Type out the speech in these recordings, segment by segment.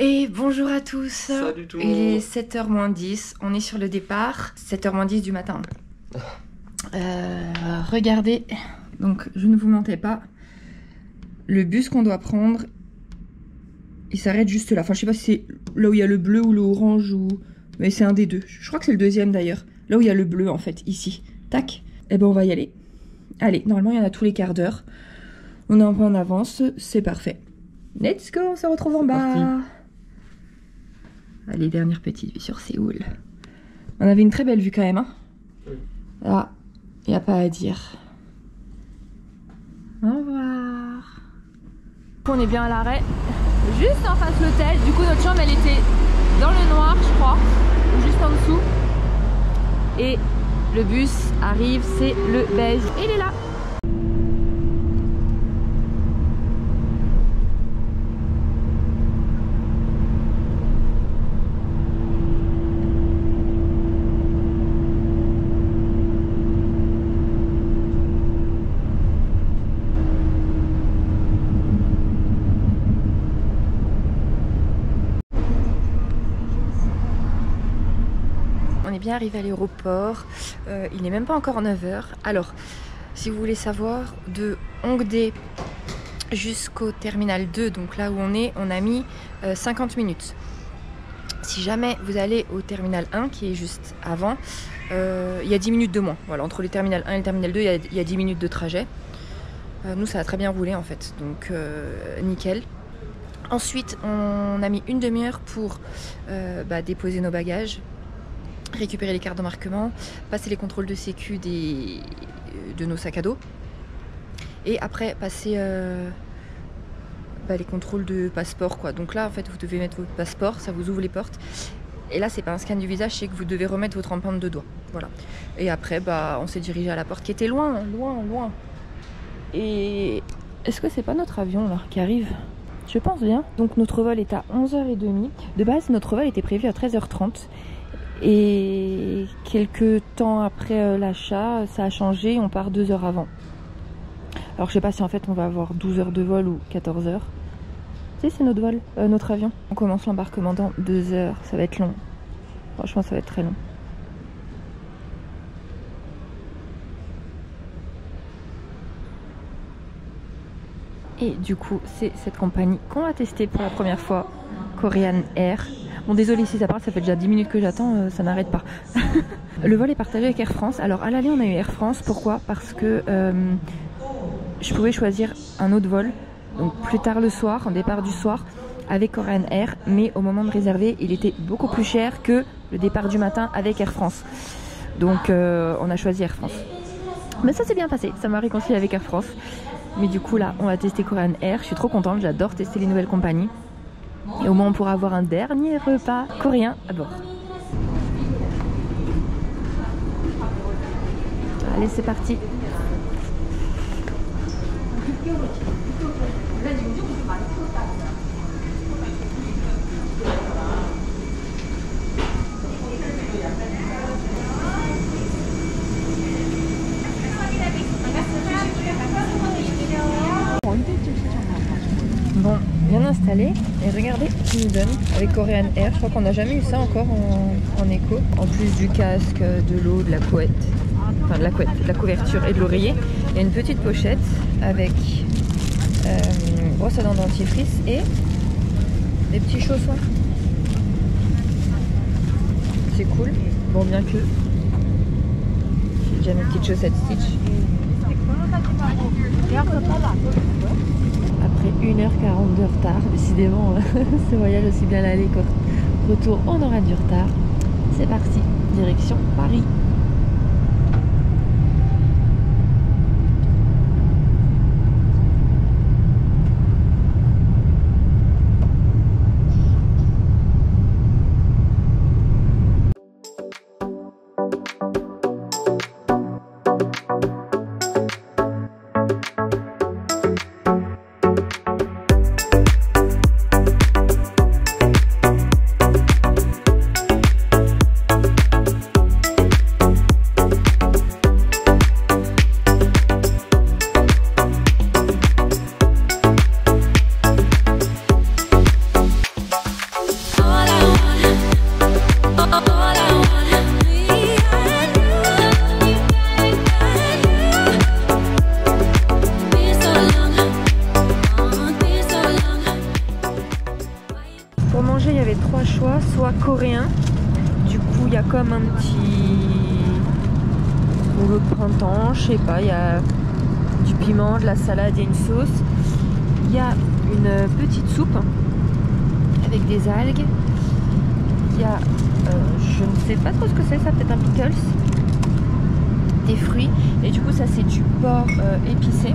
Et bonjour à tous. Salut tout le Il est monde. 7h moins 10, on est sur le départ, 7h moins 10 du matin. Regardez, donc je ne vous mentais pas, le bus qu'on doit prendre, il s'arrête juste là. Enfin je sais pas si c'est là où il y a le bleu ou le orange ou... Mais c'est un des deux, je crois que c'est le deuxième d'ailleurs. Là où il y a le bleu en fait, ici. Tac, et ben on va y aller. Allez, normalement il y en a tous les quarts d'heure. On est un peu en avance, c'est parfait. Let's go, on se retrouve en bas. Allez, dernière petite vue sur Séoul. On avait une très belle vue quand même, hein. Oui. Là, il n'y a pas à dire. Au revoir. On est bien à l'arrêt, juste en face de l'hôtel. Du coup, notre chambre, elle était dans le noir, je crois, ou juste en dessous. Et le bus arrive, c'est le beige. Et il est là. On est bien arrivé à l'aéroport, il n'est même pas encore 9h. Alors, si vous voulez savoir, de Hongdae jusqu'au terminal 2, donc là où on a mis 50 minutes. Si jamais vous allez au terminal 1, qui est juste avant, il y a 10 minutes de moins. Voilà, entre le terminal 1 et le terminal 2, il y a 10 minutes de trajet. Nous, ça a très bien roulé en fait, donc nickel. Ensuite, on a mis une demi-heure pour déposer nos bagages, récupérer les cartes d'embarquement, passer les contrôles de sécu de nos sacs à dos et après passer les contrôles de passeport quoi. Donc là en fait vous devez mettre votre passeport, ça vous ouvre les portes et là c'est pas un scan du visage, c'est que vous devez remettre votre empreinte de doigt. Voilà. Et après on s'est dirigé à la porte qui était loin. Et est-ce que c'est pas notre avion là qui arrive? Je pense bien. Donc notre vol est à 11h30. De base notre vol était prévu à 13h30. Et quelques temps après l'achat, ça a changé, on part 2 heures avant. Alors je sais pas si en fait on va avoir 12 heures de vol ou 14 heures. Si c'est notre vol, notre avion. On commence l'embarquement dans 2 heures, ça va être long. Franchement ça va être très long. Et du coup c'est cette compagnie qu'on va tester pour la première fois, Korean Air. Bon désolé si ça parle, ça fait déjà 10 minutes que j'attends, ça n'arrête pas. Le vol est partagé avec Air France. Alors à l'aller on a eu Air France, pourquoi? Parce que je pouvais choisir un autre vol, donc plus tard le soir, en départ du soir, avec Korean Air, mais au moment de réserver il était beaucoup plus cher que le départ du matin avec Air France. Donc on a choisi Air France. Mais ça s'est bien passé, ça m'a réconcilié avec Air France. Mais du coup là on va tester Korean Air, je suis trop contente, j'adore tester les nouvelles compagnies. Et au moins on pourra avoir un dernier repas coréen à bord. Allez c'est parti. Bon, bien installé et regardez ce qu'ils nous donnent avec Korean Air. Je crois qu'on n'a jamais eu ça encore en éco. En plus du casque, de l'eau, de la couette, enfin de la couette, de la couverture et de l'oreiller. Il y a une petite pochette avec brosse à dents dentifrice et des petits chaussons. C'est cool. Bon, bien que j'ai déjà mes petites chaussettes Stitch. Après 1h40 de retard, décidément ce voyage aussi bien l'aller qu'au retour on aura du retard. C'est parti, direction Paris. repas coréen. Du coup, il y a comme un petit... Pour le printemps, je sais pas, il y a du piment, de la salade et une sauce. Il y a une petite soupe avec des algues. Il y a, je ne sais pas trop ce que c'est, ça peut-être un pickles. Des fruits. Et du coup, ça c'est du porc épicé.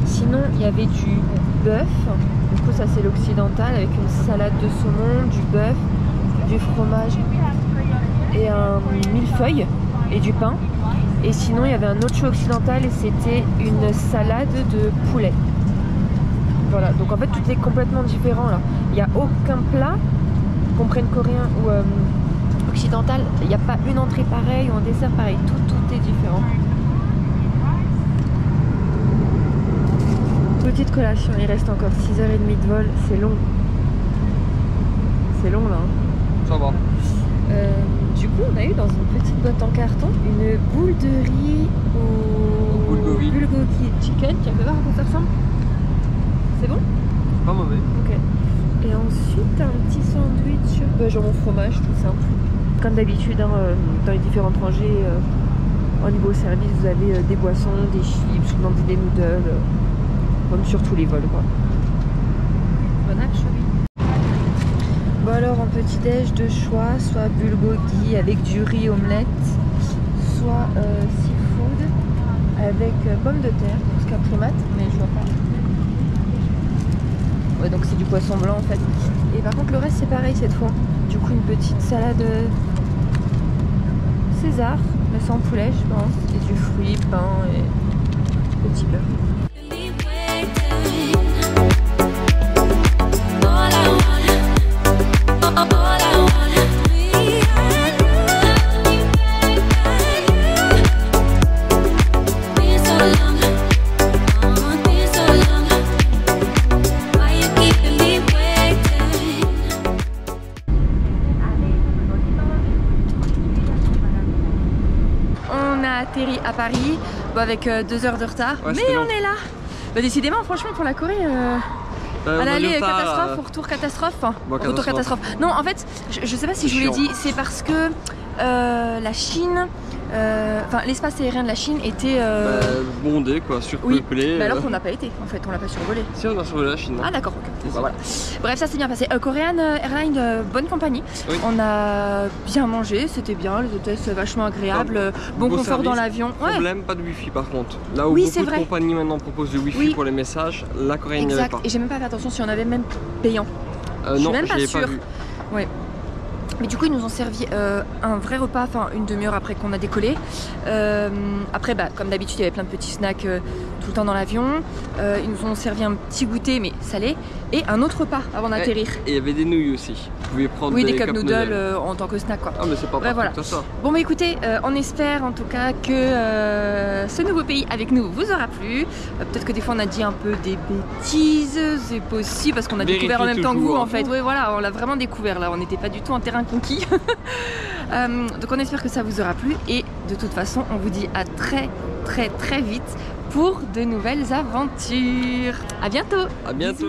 Sinon, il y avait du bœuf. Du coup, ça c'est l'occidental avec une salade de saumon, du bœuf, du fromage et un millefeuille et du pain. Et sinon, il y avait un autre choix occidental et c'était une salade de poulet. Voilà, donc en fait, tout est complètement différent là. Il n'y a aucun plat, qu'on prenne coréen ou occidental, il n'y a pas une entrée pareille ou un dessert pareil. Tout est différent. Petite collation, il reste encore 6h30 de vol, c'est long. C'est long là. Hein. Ça va. Du coup, on a eu dans une petite boîte en carton une boule de riz au bulgogi chicken. Tu peux voir à quoi ça ressemble? C'est bon? Pas mauvais. Ok. Et ensuite, un petit sandwich, genre au fromage, tout simple. Comme d'habitude, hein, dans les différentes rangées, au niveau service, vous avez des boissons, des chips, vous demandez des noodles, comme sur tous les vols, quoi. Bon action. Bon alors, en petit déj de choix, soit bulgogi avec du riz omelette, soit seafood avec pommes de terre, parce qu'après mat, mais je vois pas. Ouais, donc c'est du poisson blanc en fait. Et par contre le reste c'est pareil cette fois. Du coup une petite salade César, mais sans poulet je pense. Et du fruit, pain et petit beurre. Atterri à Paris, bon, avec 2 heures de retard, ouais, mais on est là. Bah, décidément, franchement, pour la Corée, à l'aller catastrophe, au retour catastrophe. Enfin, retour catastrophe. Non, en fait, je sais pas si je vous l'ai dit, c'est parce que la Chine, enfin l'espace aérien de la Chine était bondé, quoi, surpeuplé. Oui, alors qu'on n'a pas été, en fait, on l'a pas survolé. Si, on a survolé la Chine. Ah d'accord, ok. Bah, voilà. Bref, ça s'est bien passé. Korean Airlines, bonne compagnie. Oui. On a bien mangé, c'était bien, les hôtesses vachement agréables, bon confort service, dans l'avion. Problème, pas de wifi par contre. Là où beaucoup de compagnies maintenant proposent du wifi pour les messages, la Corée n'y avait pas. Et j'ai même pas fait attention si on avait même payant. Je suis même pas sûre. Ouais. Mais du coup ils nous ont servi un vrai repas, enfin une demi-heure après qu'on a décollé. Après comme d'habitude il y avait plein de petits snacks tout le temps dans l'avion. Ils nous ont servi un petit goûter mais salé et un autre repas avant d'atterrir. Et il y avait des nouilles aussi. Vous pouvez prendre des cup noodles en tant que snack quoi. Ah mais c'est pas voilà. Ça. Bon bah écoutez, on espère en tout cas que ce nouveau pays avec nous vous aura plu. Peut-être que des fois on a dit un peu des bêtises, c'est possible parce qu'on a découvert en même temps que vous en fait. Oui voilà, on l'a vraiment découvert là, on n'était pas du tout en terrain conquis. Donc on espère que ça vous aura plu et de toute façon on vous dit à très vite pour de nouvelles aventures. À bientôt. À bientôt.